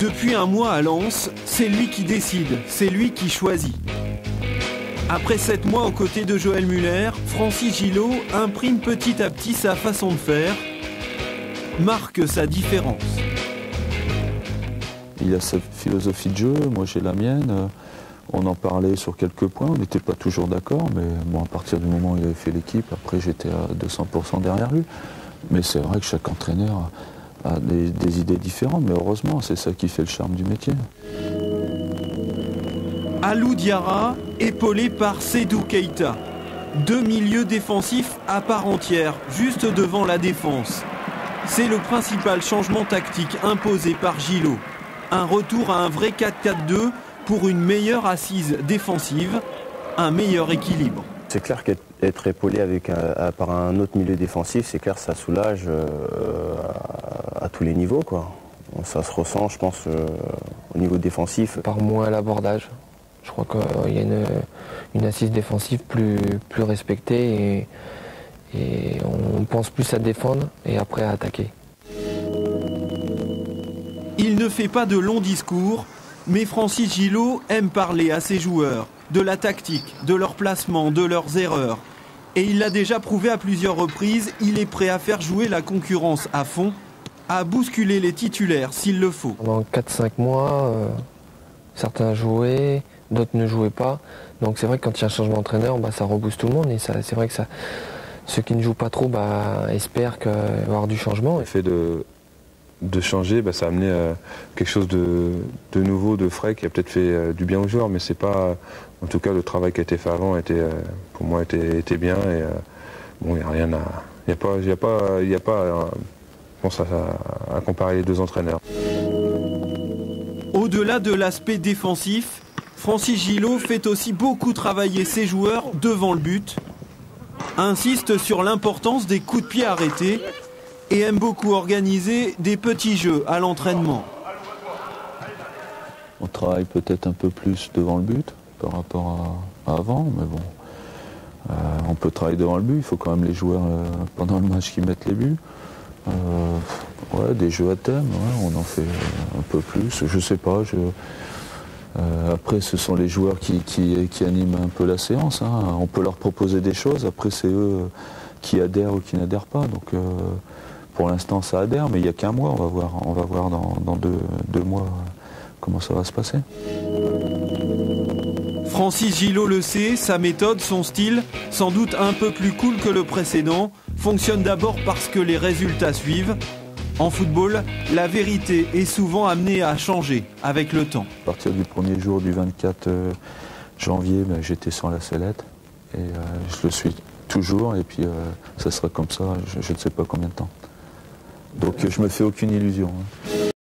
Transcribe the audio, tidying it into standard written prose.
Depuis un mois à Lens, c'est lui qui décide, c'est lui qui choisit. Après 7 mois aux côtés de Joël Muller, Francis Gillot imprime petit à petit sa façon de faire, marque sa différence. Il a sa philosophie de jeu, moi j'ai la mienne. On en parlait sur quelques points, on n'était pas toujours d'accord, mais bon, à partir du moment où il avait fait l'équipe, après j'étais à 200% derrière lui. Mais c'est vrai que chaque entraîneur a des idées différentes, mais heureusement, c'est ça qui fait le charme du métier. Alou Diarra, épaulé par Seydou Keita. 2 milieux défensifs à part entière, juste devant la défense. C'est le principal changement tactique imposé par Gillot. Un retour à un vrai 4-4-2 pour une meilleure assise défensive, un meilleur équilibre. C'est clair qu'être épaulé par un autre milieu défensif, c'est clair, ça soulage à tous les niveaux, quoi. Ça se ressent, je pense, au niveau défensif. Par moins l'abordage. Je crois qu'il y a une assise défensive plus respectée et on pense plus à défendre et après à attaquer. Il ne fait pas de longs discours, mais Francis Gillot aime parler à ses joueurs de la tactique, de leur placement, de leurs erreurs. Et il l'a déjà prouvé à plusieurs reprises, il est prêt à faire jouer la concurrence à fond, à bousculer les titulaires s'il le faut. Pendant 4-5 mois, certains jouaient, d'autres ne jouaient pas. Donc c'est vrai que quand il y a un changement d'entraîneur, ça rebooste tout le monde. Et c'est vrai que ceux qui ne jouent pas trop espèrent qu'il va y avoir du changement. Le fait de changer, ça a amené quelque chose de nouveau, de frais, qui a peut-être fait du bien aux joueurs, mais c'est pas... En tout cas, le travail qui a été fait avant pour moi était bien. Et bon, il n'y a rien à... Il n'y a pas je pense, à comparer les deux entraîneurs. Au-delà de l'aspect défensif, Francis Gillot fait aussi beaucoup travailler ses joueurs devant le but, insiste sur l'importance des coups de pied arrêtés et aime beaucoup organiser des petits jeux à l'entraînement. On travaille peut-être un peu plus devant le but par rapport à avant, mais bon, on peut travailler devant le but, il faut quand même les joueurs pendant le match qui mettent les buts. Ouais, des jeux à thème, ouais, on en fait un peu plus, je sais pas. Après, ce sont les joueurs qui animent un peu la séance. On peut leur proposer des choses, après c'est eux qui adhèrent ou qui n'adhèrent pas. Donc pour l'instant ça adhère, mais il n'y a qu'un mois, on va voir dans deux mois comment ça va se passer. Francis Gillot le sait, sa méthode, son style, sans doute un peu plus cool que le précédent, fonctionne d'abord parce que les résultats suivent. En football, la vérité est souvent amenée à changer avec le temps. À partir du premier jour du 24 janvier, j'étais sans la sellette et je le suis toujours et puis ça sera comme ça, je ne sais pas combien de temps. Donc je me fais aucune illusion.